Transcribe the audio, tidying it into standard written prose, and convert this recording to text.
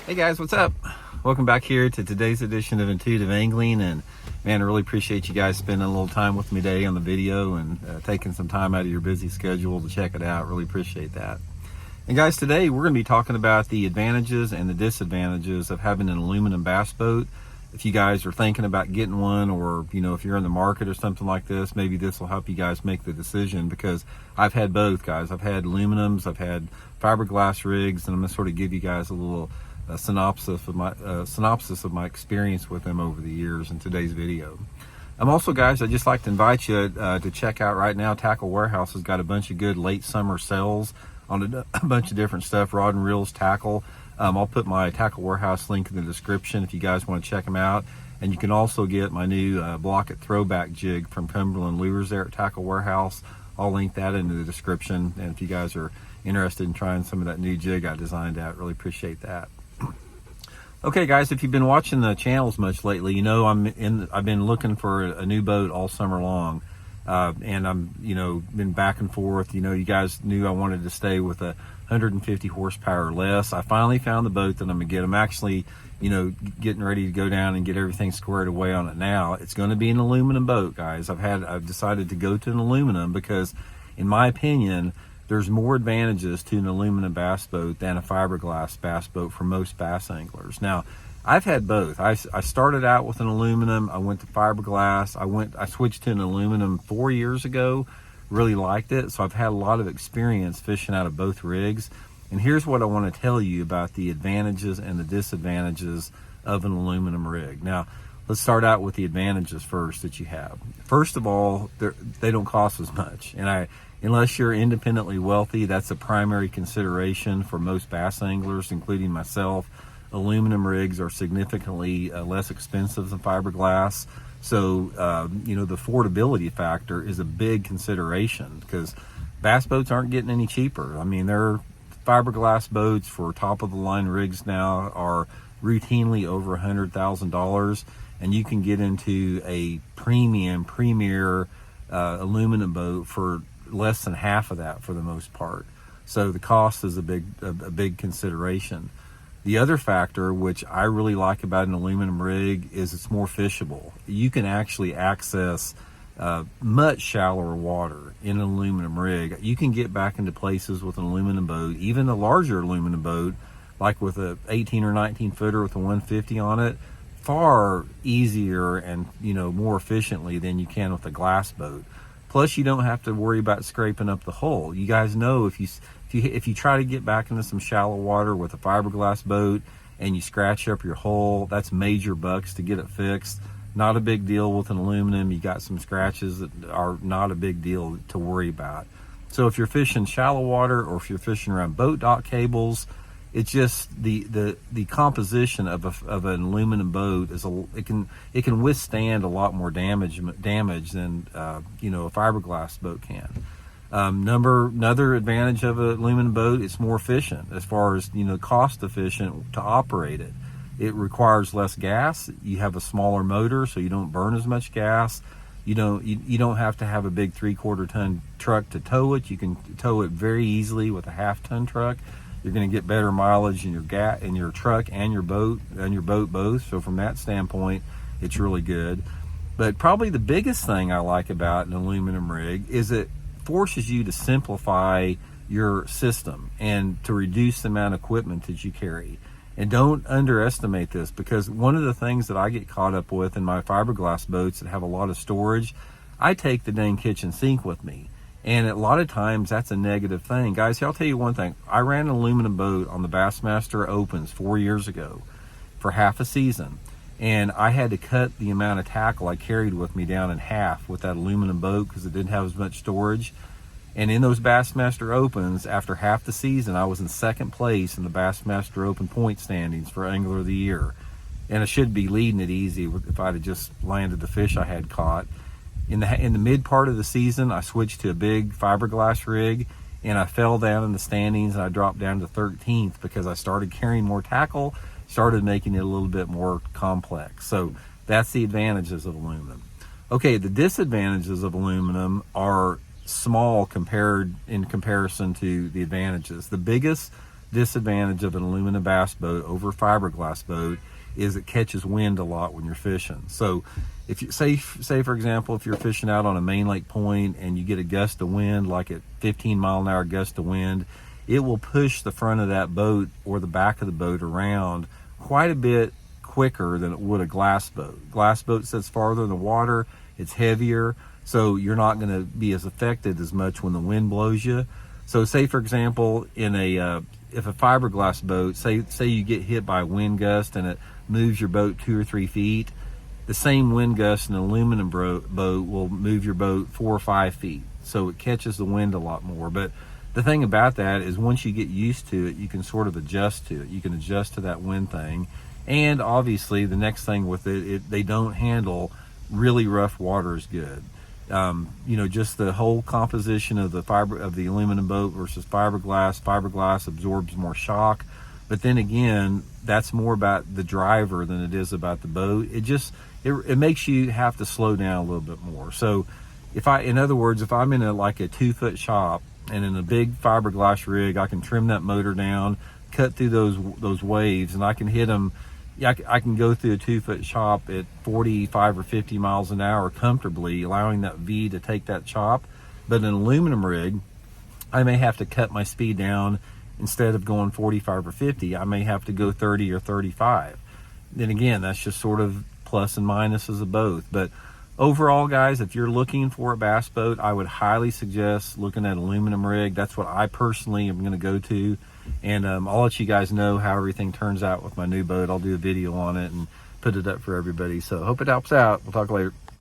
Hey guys, what's up? Welcome back here to today's edition of Intuitive Angling. And man, I really appreciate you guys spending a little time with me today on the video and taking some time out of your busy schedule to check it out. Really appreciate that. And guys, today we're going to be talking about the advantages and the disadvantages of having an aluminum bass boat. If you guys are thinking about getting one, or if you're in the market or something like this, maybe this will help you guys make the decision, because I've had both, guys. I've had aluminums, I've had fiberglass rigs, and I'm going to sort of give you guys a little synopsis of my experience with them over the years in today's video. Also, guys, I'd just like to invite you to check out right now. Tackle Warehouse has got a bunch of good late summer sales on a bunch of different stuff, rod and reels, tackle. I'll put my Tackle Warehouse link in the description if you guys want to check them out. And you can also get my new Block It Throwback jig from Cumberland Lures there at Tackle Warehouse. I'll link that in the description. And if you guys are interested in trying some of that new jig I designed out, really appreciate that. Okay, guys, if you've been watching the channels much lately, I've been looking for a new boat all summer long, and I'm been back and forth. You guys knew I wanted to stay with a 150 horsepower or less. I finally found the boat that I'm gonna get. I'm actually getting ready to go down and get everything squared away on it now. It's going to be an aluminum boat, guys. I've decided to go to an aluminum because, in my opinion, there's more advantages to an aluminum bass boat than a fiberglass bass boat for most bass anglers. Now, I've had both. I started out with an aluminum. I went to fiberglass. I switched to an aluminum 4 years ago. Really liked it. So I've had a lot of experience fishing out of both rigs. And here's what I want to tell you about the advantages and the disadvantages of an aluminum rig. Now, let's start out with the advantages first that you have. First of all, they don't cost as much. And unless you're independently wealthy, that's a primary consideration for most bass anglers, including myself. Aluminum rigs are significantly less expensive than fiberglass. So, the affordability factor is a big consideration, because bass boats aren't getting any cheaper. I mean, they're fiberglass boats for top-of-the-line rigs now are routinely over $100,000, and you can get into a premier aluminum boat for less than half of that for the most part. So the cost is a big consideration. The other factor, which I really like about an aluminum rig, is it's more fishable. You can actually access much shallower water in an aluminum rig. You can get back into places with an aluminum boat, even a larger aluminum boat, like with a 18 or 19 footer with a 150 on it, far easier and more efficiently than you can with a glass boat. Plus, you don't have to worry about scraping up the hull. You guys know if you try to get back into some shallow water with a fiberglass boat and you scratch up your hull, that's major bucks to get it fixed. Not a big deal with an aluminum. You got some scratches that are not a big deal to worry about. So if you're fishing shallow water, or if you're fishing around boat dock cables, it's just the composition of an aluminum boat is it can withstand a lot more damage than a fiberglass boat can. Another advantage of an aluminum boat, it's more efficient as far as cost efficient to operate it. It requires less gas. You have a smaller motor, so you don't burn as much gas. You don't have to have a big 3/4 ton truck to tow it. You can tow it very easily with a 1/2 ton truck. You're going to get better mileage in your truck and your boat both. So from that standpoint, it's really good. But probably the biggest thing I like about an aluminum rig is it forces you to simplify your system and to reduce the amount of equipment that you carry. And don't underestimate this, because one of the things that I get caught up with in my fiberglass boats that have a lot of storage, I take the dang kitchen sink with me. And a lot of times that's a negative thing. Guys, I'll tell you one thing. I ran an aluminum boat on the Bassmaster Opens 4 years ago for half a season. And I had to cut the amount of tackle I carried with me down in half with that aluminum boat because it didn't have as much storage. And in those Bassmaster Opens, after half the season, I was in second place in the Bassmaster Open point standings for Angler of the Year. And I should be leading it easy if I'd have just landed the fish I had caught. In the mid part of the season, I switched to a big fiberglass rig, and I fell down in the standings, and I dropped down to 13th because I started carrying more tackle, started making it a little bit more complex. So that's the advantages of aluminum. Okay, the disadvantages of aluminum are small in comparison to the advantages. The biggest disadvantage of an aluminum bass boat over a fiberglass boat is it catches wind a lot when you're fishing. So if you say for example, if you're fishing out on a main lake point and you get a gust of wind, like at 15-mile-an-hour gust of wind, it will push the front of that boat or the back of the boat around quite a bit quicker than it would a glass boat. Glass boat sits farther in the water, it's heavier, so you're not going to be as affected as much when the wind blows you. So say for example, in a if a fiberglass boat, say you get hit by a wind gust and it moves your boat 2 or 3 feet, the same wind gust in an aluminum boat will move your boat 4 or 5 feet. So it catches the wind a lot more. But the thing about that is once you get used to it, you can sort of adjust to it. You can adjust to that wind thing. And obviously the next thing with it, they don't handle really rough water as good. You know, just the whole composition of the aluminum boat versus fiberglass. Fiberglass absorbs more shock, but then again, that's more about the driver than it is about the boat. It makes you have to slow down a little bit more. So in other words, if I'm in a 2-foot shop and in a big fiberglass rig, I can trim that motor down, cut through those waves, and I can hit them. I can go through a 2-foot chop at 45 or 50 miles an hour comfortably, allowing that V to take that chop. But in an aluminum rig, I may have to cut my speed down. Instead of going 45 or 50, I may have to go 30 or 35. Then again, that's just sort of plus and minuses of both. But overall, guys, if you're looking for a bass boat, I would highly suggest looking at aluminum rig. That's what I personally am going to go to. And I'll let you guys know how everything turns out with my new boat. I'll do a video on it and put it up for everybody. So hope it helps out. We'll talk later.